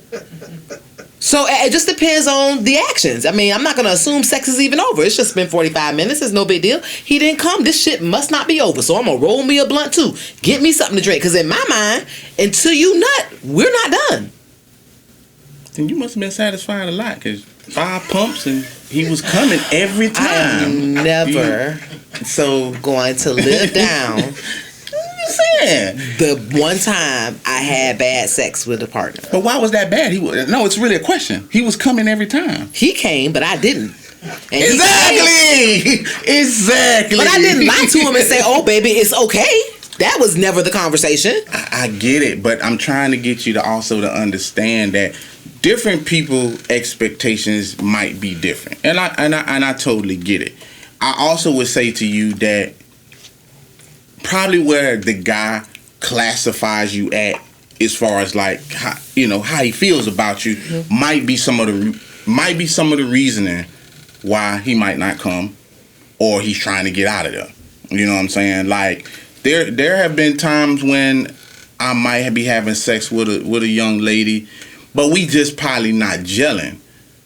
So it just depends on the actions. I mean, I'm not going to assume sex is even over. It's just been 45 minutes. It's no big deal. He didn't come. This shit must not be over. So I'm going to roll me a blunt too. Get me something to drink. Because in my mind, until you nut, we're not done. Then you must have been satisfied a lot, because 5 pumps and he was coming every time. I'm never going to live down the one time I had bad sex with a partner. But why was that bad? No, it's really a question. He was coming every time. He came, but I didn't. And Exactly. But I didn't lie to him and say, "Oh, baby, it's okay." That was never the conversation. I get it, but I'm trying to get you to also to understand that different people expectations might be different, and I totally get it. I also would say to you that probably where the guy classifies you at, as far as like how he feels about you, might be some of the reasoning why he might not come, or he's trying to get out of there. You know what I'm saying? Like there have been times when I might be having sex with a young lady, but we just probably not gelling.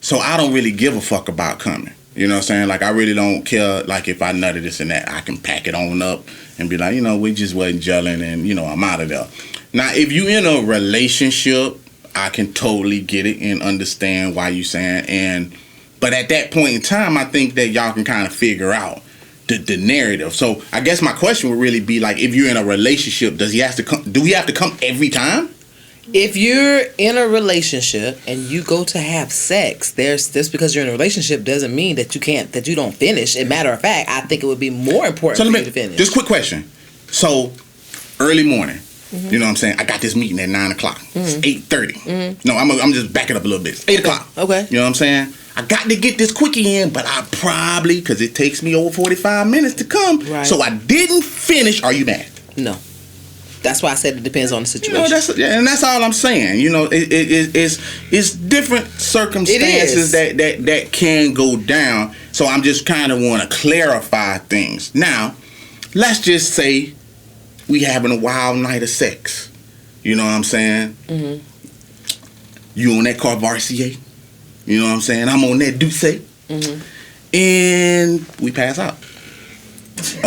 So I don't really give a fuck about coming. You know what I'm saying? Like, I really don't care, like, if I nutted this and that. I can pack it on up and be like, we just wasn't gelling and, I'm out of there. Now, if you in a relationship, I can totally get it and understand why you saying. But at that point in time, I think that y'all can kind of figure out the narrative. So I guess my question would really be, like, if you're in a relationship, do we have to come every time? If you're in a relationship and you go to have sex, just because you're in a relationship doesn't mean that you don't finish. As a matter of fact, I think it would be more important for you to finish. Just quick question. So, early morning, you know what I'm saying? I got this meeting at 9 o'clock. It's 8:30. No, I'm just backing up a little bit. It's 8 o'clock. Okay. You know what I'm saying? I got to get this quickie in, but I probably, because it takes me over 45 minutes to come, so I didn't finish. Are you mad? No. That's why I said it depends on the situation. That's all I'm saying. It's different circumstances that can go down. So I'm just kind of want to clarify things. Now, let's just say we having a wild night of sex. You know what I'm saying? Mm-hmm. You on that car Varsier. You know what I'm saying? I'm on that Duce. Mm-hmm. And we pass out. You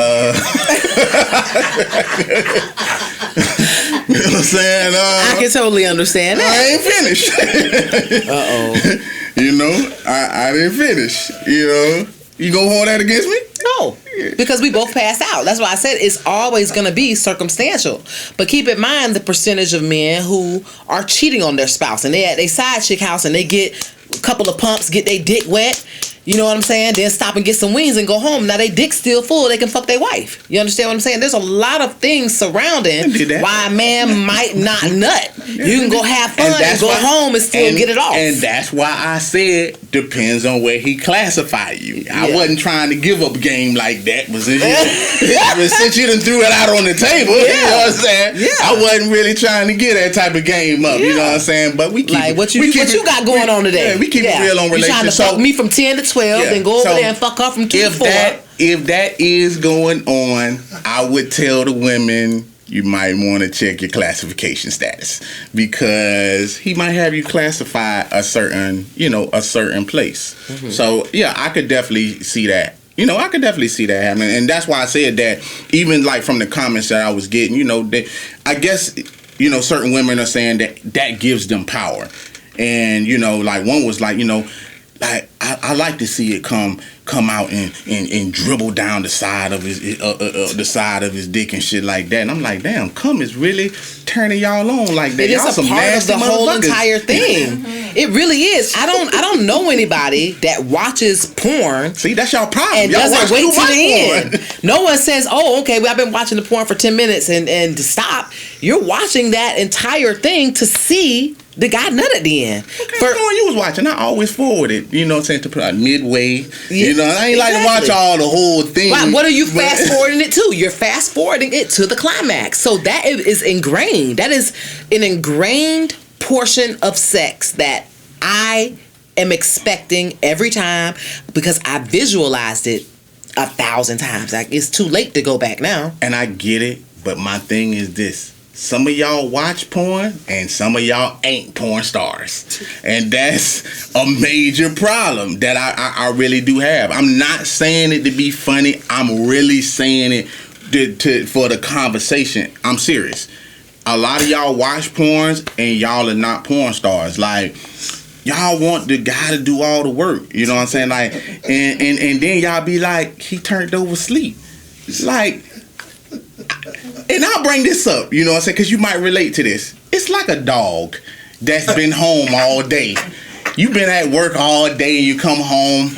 know what I'm saying? I can totally understand that. I ain't finished. I didn't finish. You gonna hold that against me? No, because we both passed out. That's why I said it's always gonna be circumstantial. But keep in mind the percentage of men who are cheating on their spouse, and they at their side chick house and they get a couple of pumps, get their dick wet. You know what I'm saying? Then stop and get some wings and go home. Now they dick's still full. They can fuck their wife. You understand what I'm saying? There's a lot of things surrounding why a man might not nut. You can go have fun and go home and still get it off. And that's why I said depends on where he classified you. I wasn't trying to give up game like that, but since you done threw it out on the table, you know what I'm saying? I wasn't really trying to get that type of game up. You know what I'm saying? But we keep like what you got going on today? Yeah, we keep it real on relationships. You trying to fuck me from 10 to 12, then go over there and fuck her from 2 to 4. If that is going on, I would tell the women you might want to check your classification status, because he might have you classify a certain place. Mm-hmm. So yeah, I could definitely see that. I could definitely see that happening, and that's why I said that. Even like from the comments that I was getting, I guess certain women are saying that gives them power, and like one was like like I like to see it come out and dribble down the side of his dick and shit like that. And I'm like, damn, cum is really turning y'all on like that. It is a part of the whole entire thing. It really is. I don't know anybody that watches porn. See, that's y'all problem. And y'all doesn't wait to the porn. end. No one says, "Oh, okay, well, I've been watching the porn for 10 minutes and to stop." You're watching that entire thing to see the guy nut at the end. Okay, porn you was watching, I always forwarded. You know what I'm saying, to put out midway. I ain't like to watch all the whole thing. Right, what are you fast forwarding it to? You're fast forwarding it to the climax. So that is ingrained. That is an ingrained portion of sex that I am expecting every time, because I visualized it 1,000 times. Like, it's too late to go back now. And I get it, but my thing is this. Some of y'all watch porn and some of y'all ain't porn stars. And that's a major problem that I really do have. I'm not saying it to be funny. I'm really saying it for the conversation. I'm serious. A lot of y'all watch porns and y'all are not porn stars. Like, y'all want the guy to do all the work. You know what I'm saying? Like, and then y'all be like, he turned over asleep. It's like, and I'll bring this up, you know what I'm saying? Because you might relate to this. It's like a dog that's been home all day. You've been at work all day and you come home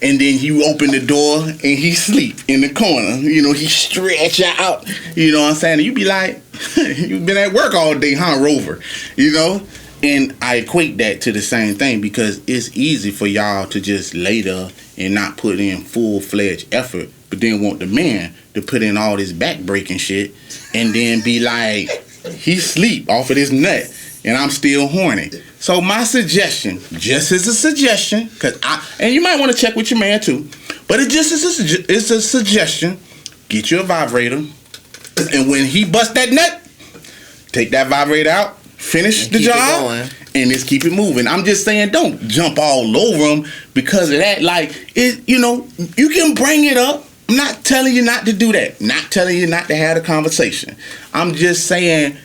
and then you open the door and he sleep in the corner. You know, he stretch out. You know what I'm saying? And you be like, you've been at work all day, huh, Rover? You know? And I equate that to the same thing because it's easy for y'all to just lay there and not put in full-fledged effort, but then want the man to put in all this back-breaking shit and then be like, he sleep off of this nut and I'm still horny. So my suggestion, just as a suggestion, and you might want to check with your man too, but it's a suggestion, get you a vibrator, and when he bust that nut, take that vibrator out, finish the job, and just keep it moving. I'm just saying, don't jump all over him because of that. Like, you know, you can bring it up. I'm not telling you not to do that. Not telling you not to have a conversation. I'm just saying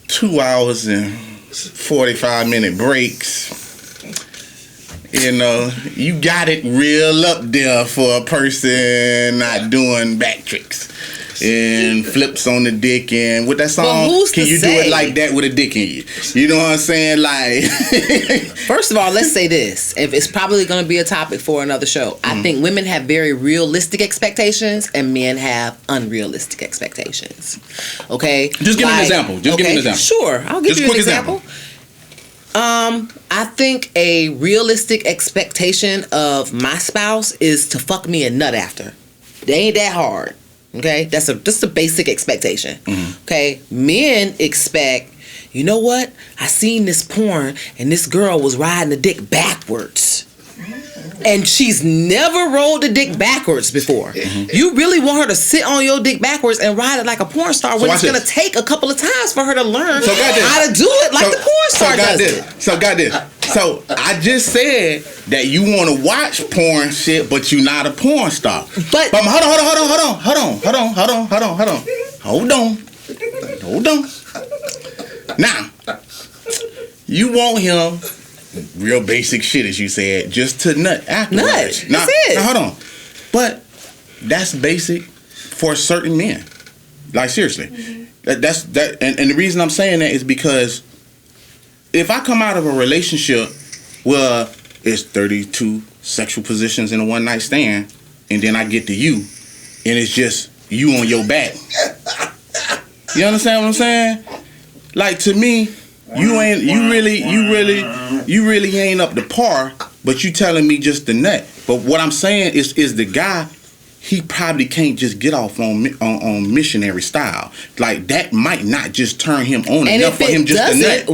2 hours and 45-minute breaks. You know, you got it real up there for a person not doing back tricks and flips on the dick. And with that song, can you do it like that with a dick in you? You know what I'm saying? Like, first of all, let's say this. If it's probably going to be a topic for another show. I think women have very realistic expectations and men have unrealistic expectations. Okay? Just give me an example. Give me an example. Sure. I'll give you an example. I think a realistic expectation of my spouse is to fuck me a nut after. They ain't that hard. Okay? That's just a basic expectation. Okay? Men expect, you know what? I seen this porn and this girl was riding the dick backwards. And she's never rolled the dick backwards before. You really want her to sit on your dick backwards and ride it like a porn star when it's going to take a couple of times for her to learn how to do it like the porn star does it. So I just said that you want to watch porn shit, but you're not a porn star. But hold on. Now, you want him, real basic shit as you said, just to nut afterwards. That's it. Now hold on. But that's basic for certain men. Like, seriously. That's and the reason I'm saying that is because if I come out of a relationship where it's 32 sexual positions in a one night stand, and then I get to you, and it's just you on your back. You understand what I'm saying? Like, to me, you really ain't up to par, but you telling me just the nut. But what I'm saying is the guy, he probably can't just get off on missionary style. Like, that might not just turn him on enough for him just to nut.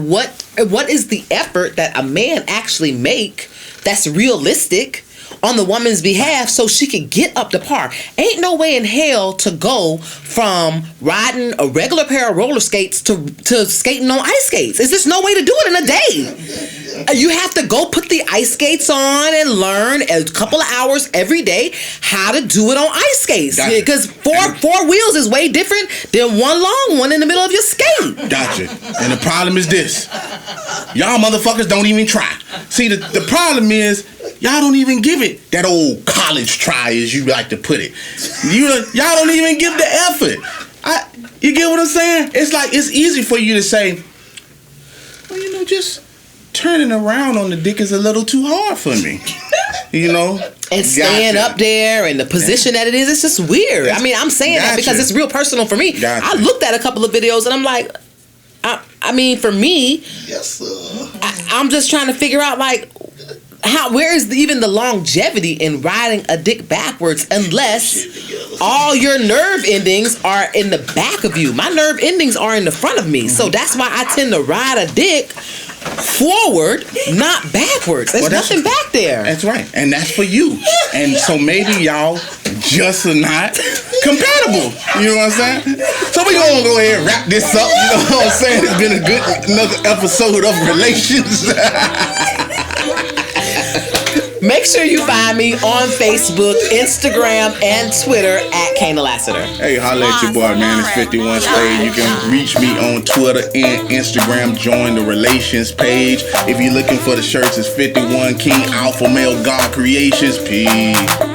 What is the effort that a man actually make that's realistic on the woman's behalf so she could get up to par? Ain't no way in hell to go from riding a regular pair of roller skates to skating on ice skates. There's just no way to do it in a day. You have to go put the ice skates on and learn a couple of hours every day how to do it on ice skates. Because four wheels is way different than one long one in the middle of your skate. Gotcha. And the problem is this. Y'all motherfuckers don't even try. See, the problem is y'all don't even give it that old college try, as you like to put it. Y'all don't even give the effort. You get what I'm saying? It's like, it's easy for you to say, well, you know, just turning around on the dick is a little too hard for me. You know? And staying up there and the position that it is, it's just weird. I mean, I'm saying that because it's real personal for me. I looked at a couple of videos and I'm like, I mean, for me, yes, sir. I'm just trying to figure out, like, where is even the longevity in riding a dick backwards unless all your nerve endings are in the back of you. My nerve endings are in the front of me. So that's why I tend to ride a dick forward, not backwards. There's nothing back there. That's right. And that's for you. And so maybe y'all just are not compatible. You know what I'm saying? So we gonna go ahead and wrap this up. You know what I'm saying? It's been another episode of Relations. Make sure you find me on Facebook, Instagram, and Twitter at Kana Lassiter. Hey, holla at your boy, man. It's 51 Slade. You can reach me on Twitter and Instagram. Join the Relations page. If you're looking for the shirts, it's 51 King Alpha Male God Creations. Peace.